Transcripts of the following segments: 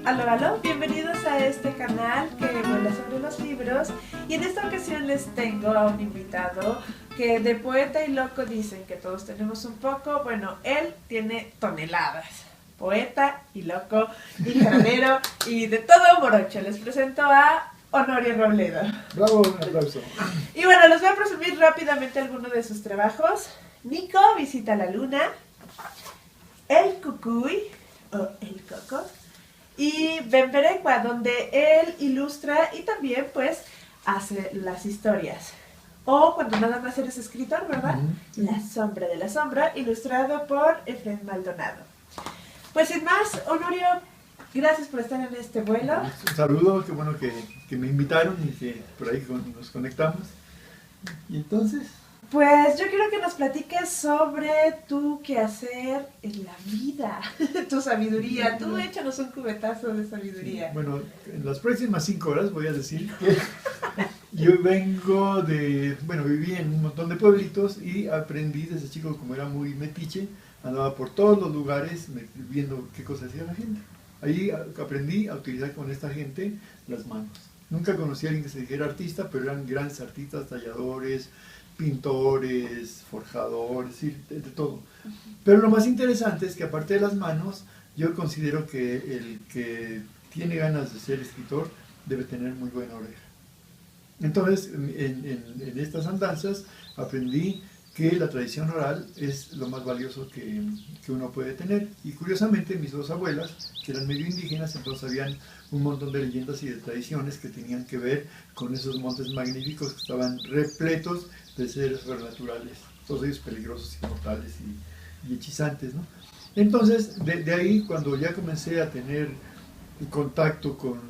Aló, aló, bienvenidos a este canal que vuela sobre los libros, y en esta ocasión les tengo a un invitado que de poeta y loco dicen que todos tenemos un poco. Bueno, él tiene toneladas, poeta y loco y granero y de todo morocho. Les presento a Honorio Robledo. Bravo, un aplauso. Y bueno, les voy a presumir rápidamente algunos de sus trabajos. Nico visita la luna, El Cucuy o El Coco y Bemberecua, donde él ilustra y también pues hace las historias. O cuando nada más eres escritor, ¿verdad? La sombra de la sombra, ilustrado por Efraín Maldonado. Pues sin más, Honorio, gracias por estar en este vuelo. Un saludo, qué bueno que me invitaron y que por ahí nos conectamos. Y entonces... Pues yo quiero que nos platiques sobre tu quehacer en la vida, tu sabiduría. Tú échanos un cubetazo de sabiduría. Bueno, en las próximas 5 horas voy a decir que yo vengo de... Bueno, viví en un montón de pueblitos y aprendí desde chico, como era muy metiche, andaba por todos los lugares viendo qué cosas hacía la gente. Ahí aprendí a utilizar con esta gente las manos. Nunca conocí a alguien que se dijera artista, pero eran grandes artistas, talladores, pintores, forjadores, de todo. Pero lo más interesante es que aparte de las manos, yo considero que el que tiene ganas de ser escritor debe tener muy buena oreja. Entonces, en estas andanzas aprendí que la tradición oral es lo más valioso que uno puede tener. Y curiosamente, mis dos abuelas, que eran medio indígenas, entonces habían un montón de leyendas y de tradiciones que tenían que ver con esos montes magníficos que estaban repletos de seres sobrenaturales, todos ellos peligrosos y mortales y hechizantes, ¿no? Entonces, de ahí, cuando ya comencé a tener contacto con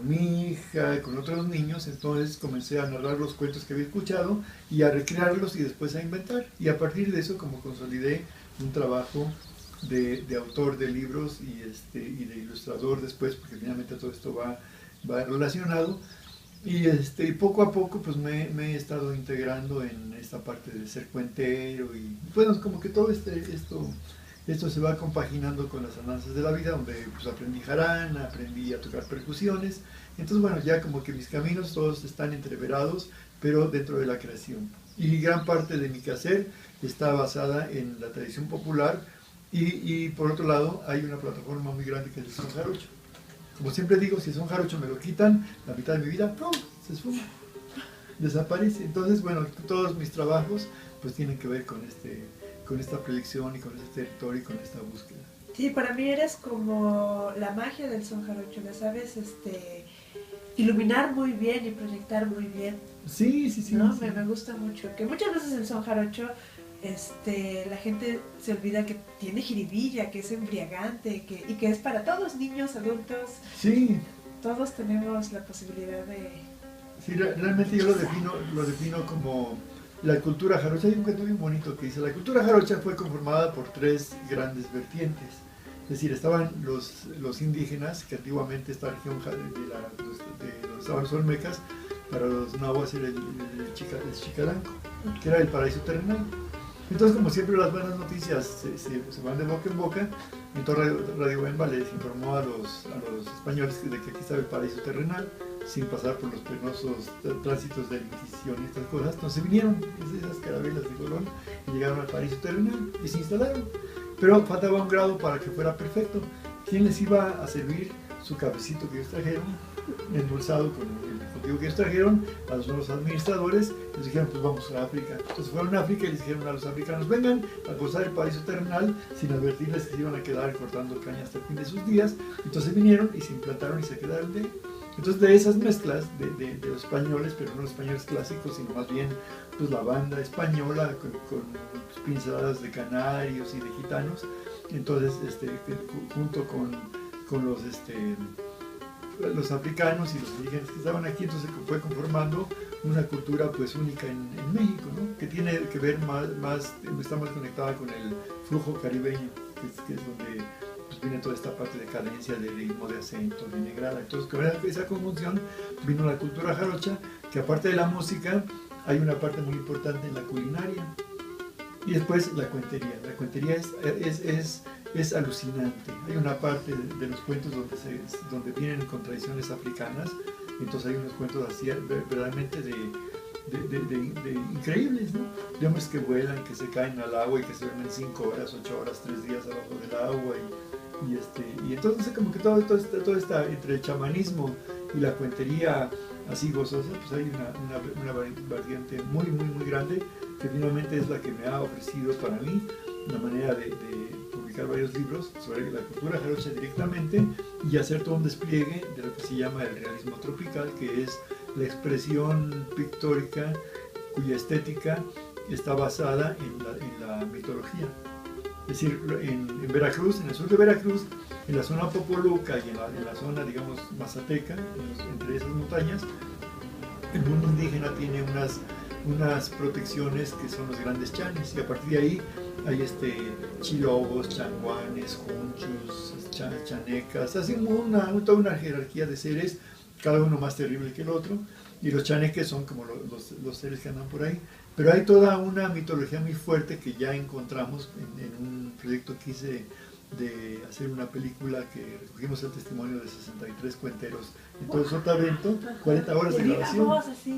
mi hija, con otros niños, entonces comencé a narrar los cuentos que había escuchado y a recrearlos y después a inventar. Y a partir de eso, como consolidé un trabajo de autor de libros y de ilustrador después, porque finalmente todo esto va relacionado. Y poco a poco pues me he estado integrando en esta parte de ser cuentero y bueno, como que todo esto se va compaginando con las andanzas de la vida, donde pues aprendí jarana, aprendí a tocar percusiones. Entonces bueno, ya como que mis caminos todos están entreverados, pero dentro de la creación. Y gran parte de mi quehacer está basada en la tradición popular y por otro lado hay una plataforma muy grande que es el son jarocho. Como siempre digo, si es un jarocho me lo quitan, la mitad de mi vida ¡pum!, se esfuma, desaparece. Entonces, bueno, todos mis trabajos pues tienen que ver con esta proyección y con este territorio y con esta búsqueda. Sí, para mí eres como la magia del son jarocho, la sabes iluminar muy bien y proyectar muy bien. Sí, ¿no? Sí. Me gusta mucho, que muchas veces el son jarocho la gente se olvida que tiene jiribilla, que es embriagante, y que es para todos, niños, adultos. Sí. Todos tenemos la posibilidad de... Sí, realmente yo lo defino como la cultura jarocha. Hay un cuento bien bonito que dice: la cultura jarocha fue conformada por 3 grandes vertientes. Es decir, estaban los indígenas, que antiguamente esta región de donde estaban los olmecas, para los nahuas era el Chicalanco, que era el paraíso terrenal. Entonces, como siempre, las buenas noticias se van de boca en boca. Entonces Radio Bemba les informó a los españoles de que aquí estaba el paraíso terrenal, sin pasar por los penosos tránsitos de la Inquisición y estas cosas. Entonces vinieron esas carabelas de Colón y llegaron al paraíso terrenal y se instalaron. Pero faltaba un grado para que fuera perfecto. ¿Quién les iba a servir su cafecito que ellos trajeron, endulzado con el cultivo que ellos trajeron? A los nuevos administradores les dijeron: pues vamos a África. Entonces fueron a África y les dijeron a los africanos: vengan a gozar el paraíso terrenal, sin advertirles que se iban a quedar cortando caña hasta el fin de sus días. Entonces vinieron y se implantaron y se quedaron de ahí. Entonces, de esas mezclas de los españoles, pero no los españoles clásicos, sino más bien pues la banda española con pinceladas de canarios y de gitanos, entonces junto con los africanos y los indígenas que estaban aquí, entonces fue conformando una cultura pues única en México, ¿no? Que tiene que ver está más conectada con el flujo caribeño, que es donde pues viene toda esta parte de cadencia, de ritmo, de acento, de negrada. Entonces, con esa conjunción vino la cultura jarocha, que aparte de la música, hay una parte muy importante en la culinaria. Y después la cuentería. La cuentería es es alucinante. Hay una parte de los cuentos donde tienen contradicciones africanas, entonces hay unos cuentos así verdaderamente de increíbles, ¿no? De hombres que vuelan, que se caen al agua y que se duermen 5 horas, 8 horas, 3 días abajo del agua y entonces como que todo está entre el chamanismo y la cuentería así gozosa, pues hay una variante muy grande que finalmente es la que me ha ofrecido para mí una manera de publicar varios libros sobre la cultura jarocha directamente y hacer todo un despliegue de lo que se llama el realismo tropical, que es la expresión pictórica cuya estética está basada en la mitología. Es decir, en Veracruz, en el sur de Veracruz, en la zona Popoluca y en la zona, digamos, mazateca, entre esas montañas, el mundo indígena tiene unas protecciones que son los grandes chanes, y a partir de ahí hay chilobos, changuanes, junchos, chanecas, así toda una jerarquía de seres, cada uno más terrible que el otro, y los chaneques son como los seres que andan por ahí. Pero hay toda una mitología muy fuerte que ya encontramos en un proyecto que hice de hacer una película que recogimos el testimonio de 63 cuenteros en todo Sotavento, 40 horas de grabación.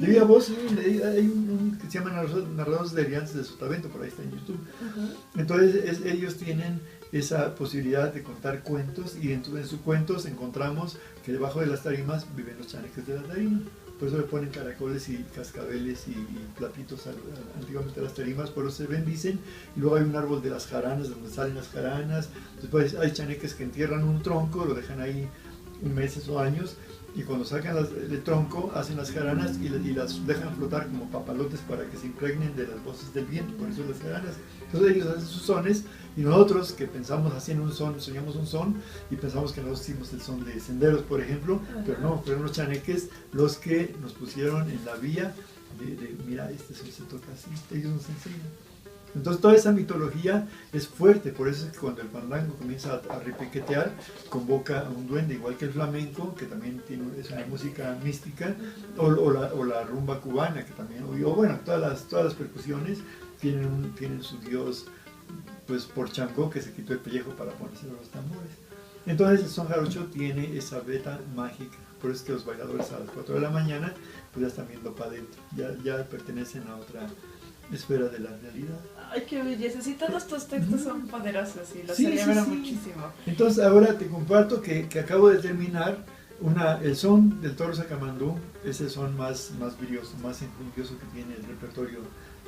De viva voz, sí, hay un que se llama Narradores Delirantes de Sotavento, por ahí está en YouTube. Entonces ellos tienen esa posibilidad de contar cuentos y en sus cuentos encontramos que debajo de las tarimas viven los chaneques de la tarima. Por eso le ponen caracoles y cascabeles y platitos antiguamente a las tarimas, por eso se bendicen. Y luego hay un árbol de las jaranas, donde salen las jaranas. Después hay chaneques que entierran un tronco, lo dejan ahí meses o años, y cuando sacan el tronco hacen las jaranas y las dejan flotar como papalotes para que se impregnen de las voces del viento, por eso las jaranas. Entonces ellos hacen sus sones y nosotros que pensamos haciendo un son, soñamos un son y pensamos que nosotros hicimos el son de senderos, por ejemplo, pero no, fueron los chaneques los que nos pusieron en la vía de mira, este son se toca así, ellos nos enseñan. Entonces toda esa mitología es fuerte, por eso es que cuando el fandango comienza a repiquetear, convoca a un duende, igual que el flamenco, que también es una música mística, o la rumba cubana, que también, o bueno, todas las percusiones tienen su dios, pues por Changó, que se quitó el pellejo para ponerse los tambores. Entonces el son jarocho tiene esa beta mágica, por eso es que los bailadores a las 4 de la mañana pues ya están viendo para adentro, ya pertenecen a otra esfera de la realidad. Ay, qué belleza, sí, todos tus textos son poderosos y los celebro muchísimo. Entonces ahora te comparto que acabo de terminar el son del toro sacamandú, es el son más brilloso, más enjundioso que tiene el repertorio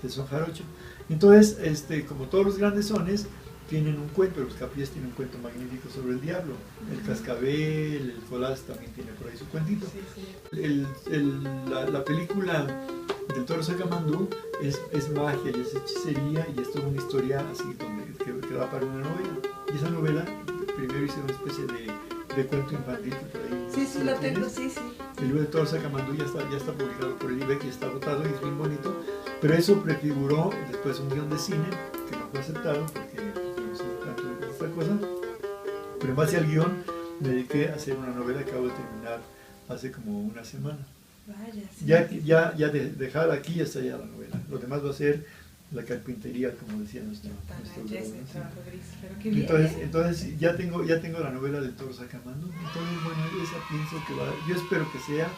del son jarocho. Entonces, como todos los grandes sones, tienen un cuento, los capillas tienen un cuento magnífico sobre el diablo, el cascabel, el colás también tiene por ahí su cuentito. La película del toro sacamandú es magia y es hechicería y es toda una historia así que da para una novela. Y esa novela primero hice una especie de cuento infantil que por ahí. Sí, lo tengo, sí. El libro de toro sacamandú ya está publicado por el IBEC y está votado y es bien bonito. Pero eso prefiguró después un guión de cine que no fue aceptado porque no sé tanto de esta cosa. Pero en base al guión me dediqué a hacer una novela que acabo de terminar hace como una semana. Vaya, sí. Ya de dejar aquí ya está ya la novela. Lo demás va a ser la carpintería, como decía nuestro entonces ya tengo la novela del toro sacamandú. Entonces, bueno, esa pienso que yo espero que sea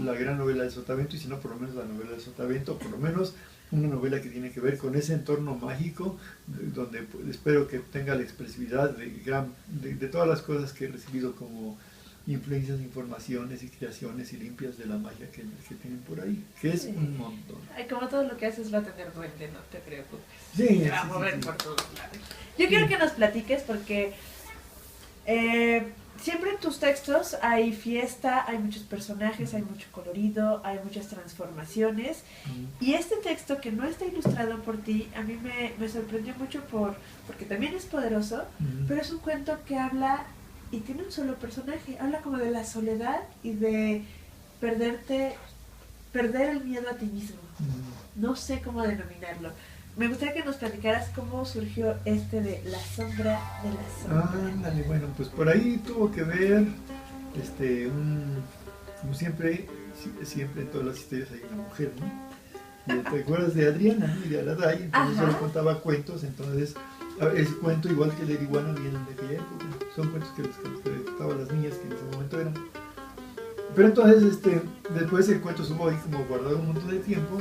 la gran novela de Sotavento, y si no, por lo menos la novela de Sotavento, por lo menos una novela que tiene que ver con ese entorno mágico, donde pues, espero que tenga la expresividad de todas las cosas que he recibido como influencias, informaciones y creaciones y limpias de la magia que tienen por ahí, que es un montón. Ay, como todo lo que haces va a tener duende, no te preocupes. Sí, se va a mover por todos lados. Yo quiero que nos platiques porque siempre en tus textos hay fiesta, hay muchos personajes, hay mucho colorido, hay muchas transformaciones. Y este texto que no está ilustrado por ti, a mí me sorprendió mucho porque también es poderoso, pero es un cuento que habla y tiene un solo personaje. Habla como de la soledad y de perder el miedo a ti mismo. No sé cómo denominarlo. Me gustaría que nos platicaras cómo surgió de La sombra de la sombra. Ándale, bueno, pues por ahí tuvo que ver, como siempre en todas las historias hay una mujer, ¿no? Y te acuerdas de Adriana, ¿no? Y de Aladay, entonces yo le contaba cuentos, entonces ese cuento, igual que el de Iguana, vienen de aquella época. Son cuentos que les gustaban las niñas que en ese momento eran. Pero entonces, después el cuento estuvo ahí como guardado un montón de tiempo.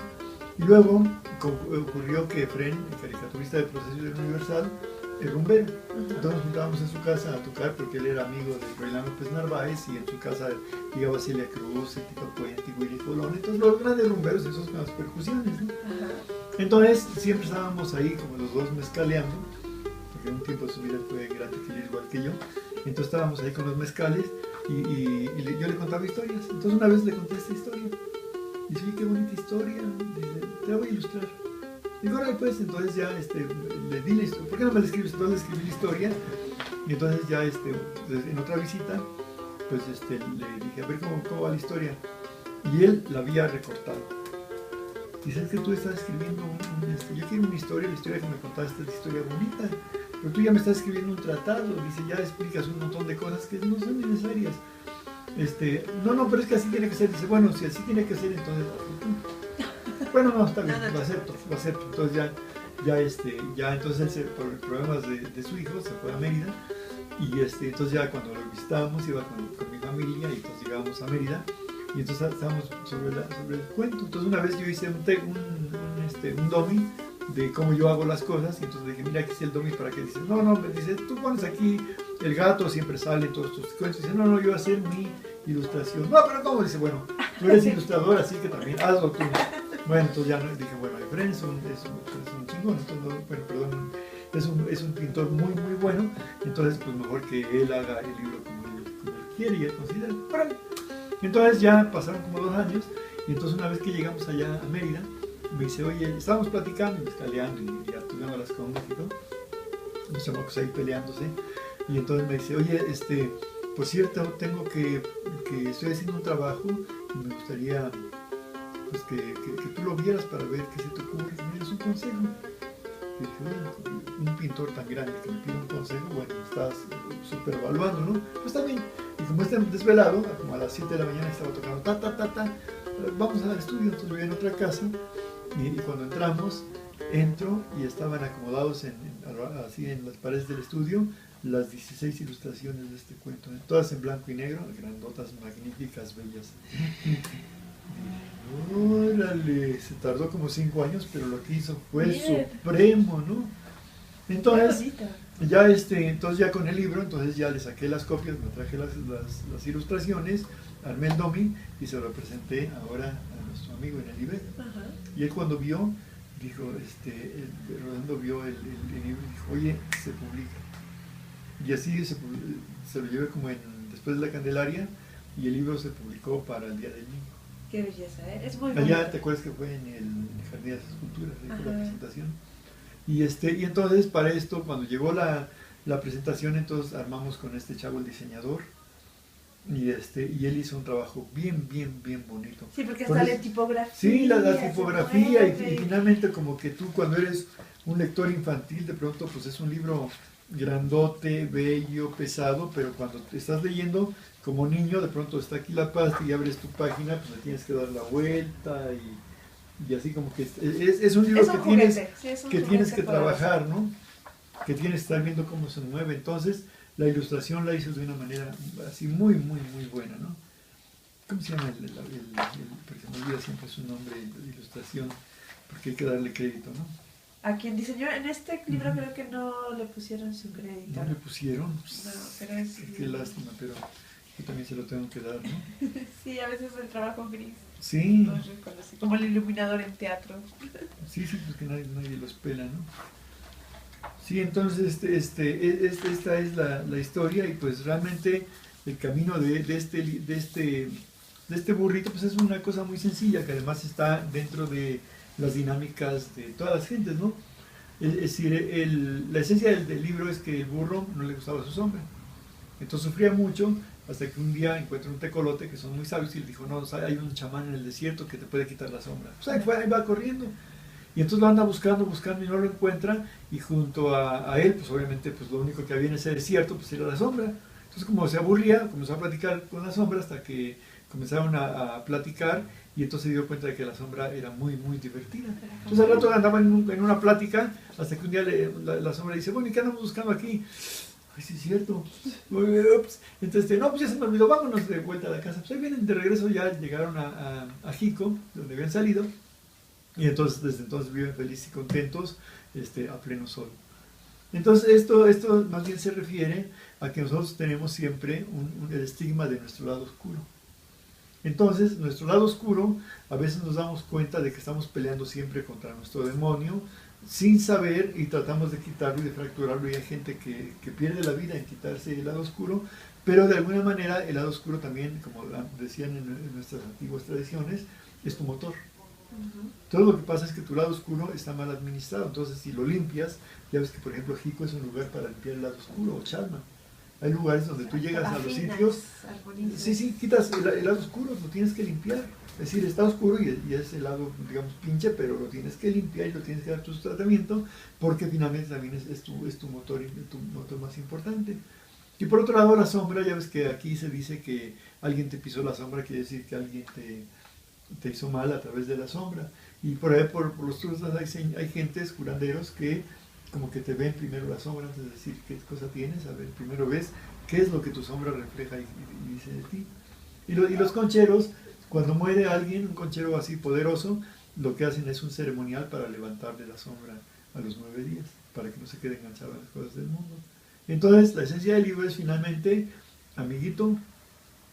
Y luego ocurrió que Efren, el caricaturista de Proceso Universal, el rumbero. Entonces nos juntábamos en su casa a tocar porque él era amigo de Froilán López Narváez y en su casa llegaba Celia Cruz, Tito Puente y Willy Colón. Entonces los grandes rumberos, esos con las percusiones, ¿no? Entonces siempre estábamos ahí como los dos mezcaleando, porque en un tiempo de su vida fue gran tequilero igual que yo. Entonces estábamos ahí con los mezcales y yo le contaba historias. Entonces una vez le conté esta historia. Y dice, oye, qué bonita historia. Dice, te la voy a ilustrar. Digo, ahora pues, entonces ya le di la historia. ¿Por qué no me la escribes? Entonces le escribí la historia. Y entonces ya en otra visita, pues le dije, a ver cómo va la historia. Y él la había recortado. Dice, es que tú estás escribiendo yo quiero una historia, la historia que me contaste es una historia bonita. Pero tú ya me estás escribiendo un tratado. Dice, ya explicas un montón de cosas que no son necesarias. No, pero es que así tiene que ser. Dice, bueno, si así tiene que ser, entonces... Bueno, no, está bien, lo acepto. Entonces ya entonces él, por problemas de su hijo, se fue a Mérida. Y entonces ya cuando lo visitábamos, iba con mi familia y entonces llegábamos a Mérida. Y entonces estábamos sobre el cuento. Entonces una vez yo hice un dummy de cómo yo hago las cosas. Y entonces le dije, mira, aquí está el dummy para que dice, no, me dice, tú pones aquí el gato, siempre sale en todos tus cuentos. Dice, no, yo voy a hacer mi ilustración. No, pero ¿cómo? Dice, bueno, tú eres ilustrador, así que también hazlo tú. Bueno, entonces ya dije, bueno, Efren es un chingón, entonces, bueno, perdón, es un pintor muy, muy bueno, entonces pues mejor que él haga el libro como él quiere y él considera. Bueno, entonces ya pasaron como 2 años y entonces una vez que llegamos allá a Mérida, me dice, oye, estábamos platicando, escaleando y ya tuvimos las congas y todo, los chamacos ahí peleándose, y entonces me dice, oye, por cierto, tengo que estoy haciendo un trabajo y me gustaría pues que tú lo vieras para ver qué se te ocurre, que me des un consejo. Y dije, bueno, un pintor tan grande que me pide un consejo, bueno, estás súper evaluando, ¿no? Pues está bien. Y como está desvelado, como a las 7 de la mañana estaba tocando, vamos al estudio. Entonces voy en otra casa y cuando entro y estaban acomodados así en las paredes del estudio las 16 ilustraciones de este cuento, todas en blanco y negro, grandotas, magníficas, bellas. Órale, se tardó como 5 años, pero lo que hizo fue supremo, ¿no? Entonces, entonces ya con el libro, entonces ya le saqué las copias, me traje las ilustraciones, armé el dummy y se lo presenté ahora a nuestro amigo en el libro. Y él cuando vio, dijo, Rolando vio el libro y dijo, oye, se publica. Y así se lo llevé como después de la Candelaria y el libro se publicó para el Día del Niño. Qué belleza, ¿eh? Es muy bonito. Allá, ¿te acuerdas que fue en el Jardín de las Esculturas, ahí fue la presentación? Y entonces para esto, cuando llegó la presentación, entonces armamos con este chavo el diseñador y él hizo un trabajo bien bonito. Sí, porque está la tipografía. Sí, la tipografía y finalmente como que tú cuando eres un lector infantil, de pronto pues es un libro grandote, bello, pesado, pero cuando te estás leyendo como niño, de pronto está aquí la pasta y abres tu página, pues le tienes que dar la vuelta y así como que es un libro que tienes que trabajar, ¿no? Que tienes que estar viendo cómo se mueve. Entonces, la ilustración la hizo de una manera así muy buena, ¿no? ¿Cómo se llama porque se me olvida siempre su nombre de ilustración, porque hay que darle crédito, ¿no? A quien diseñó en este libro creo que no le pusieron su crédito. ¿No le pusieron? No, pero es... Qué lástima, pero yo también se lo tengo que dar, ¿no? Sí, a veces el trabajo gris. Sí. No es reconocido. Como el iluminador en teatro. Sí, porque nadie los pela, ¿no? Sí, entonces esta es la historia y pues realmente el camino de este burrito pues es una cosa muy sencilla que además está dentro de las dinámicas de todas las gentes, ¿no? Es decir, la esencia del libro es que el burro no le gustaba su sombra, entonces sufría mucho hasta que un día encuentra un tecolote que son muy sabios y le dijo, no, hay un chamán en el desierto que te puede quitar la sombra. Pues ahí va corriendo y entonces lo anda buscando y no lo encuentra y junto a él, pues obviamente pues lo único que había en ese desierto pues era la sombra. Entonces como se aburría, comenzó a platicar con la sombra hasta que comenzaron a platicar y entonces se dio cuenta de que la sombra era muy, muy divertida. Entonces al rato andaba en una plática, hasta que un día la sombra dice, bueno, ¿y qué andamos buscando aquí? Ay, sí es cierto. Ups. Entonces, no, pues ya se me olvidó, vámonos de vuelta a la casa. Pues ahí vienen de regreso, ya llegaron a Jico, donde habían salido, y entonces desde entonces viven felices y contentos a pleno sol. Entonces esto más bien se refiere a que nosotros tenemos siempre el estigma de nuestro lado oscuro. Entonces, nuestro lado oscuro, a veces nos damos cuenta de que estamos peleando siempre contra nuestro demonio, sin saber, y tratamos de quitarlo y de fracturarlo, y hay gente que pierde la vida en quitarse el lado oscuro, pero de alguna manera el lado oscuro también, como decían en nuestras antiguas tradiciones, es tu motor. Todo lo que pasa es que tu lado oscuro está mal administrado, entonces si lo limpias, ya ves que por ejemplo Jico es un lugar para limpiar el lado oscuro, o Chalma. Hay lugares donde tú llegas a los sitios, sí, quitas el lado oscuro, lo tienes que limpiar. Es decir, está oscuro y es el lado, digamos, pinche, pero lo tienes que limpiar y lo tienes que dar tu tratamiento, porque finalmente también es tu motor más importante. Y por otro lado, la sombra, ya ves que aquí se dice que alguien te pisó la sombra, quiere decir que alguien te hizo mal a través de la sombra. Y por ahí, por los trucos, hay gentes, curanderos, que como que te ven primero la sombra antes de decir qué cosa tienes. A ver, primero ves qué es lo que tu sombra refleja y dice de ti. Y los concheros, cuando muere alguien, un conchero así poderoso, lo que hacen es un ceremonial para levantarle la sombra a los 9 días, para que no se quede enganchado en las cosas del mundo. Entonces, la esencia del libro es finalmente, amiguito,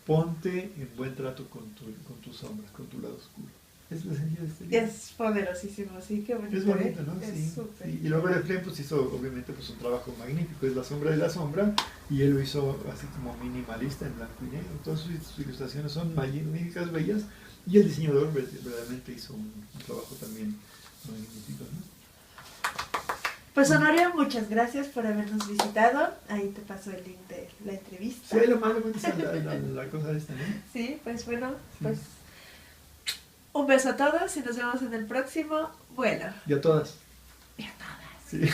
ponte en buen trato con tus sombras, con tu lado oscuro. Es la esencia de este libro. Es poderosísimo, sí, qué bonito. Es bonito, ¿no? Sí. Y luego el Efraín pues hizo obviamente pues un trabajo magnífico, es la sombra de la sombra, y él lo hizo así como minimalista en blanco y negro. Todas sus ilustraciones son magníficas, bellas, y el diseñador verdaderamente hizo un trabajo también magnífico, ¿no? Pues Honorio, muchas gracias por habernos visitado. Ahí te paso el link de la entrevista. Sí, lo malo es la cosa esta, ¿no? Sí, pues bueno, pues un beso a todos y nos vemos en el próximo vuelo. Y a todas. Y a todas. Sí.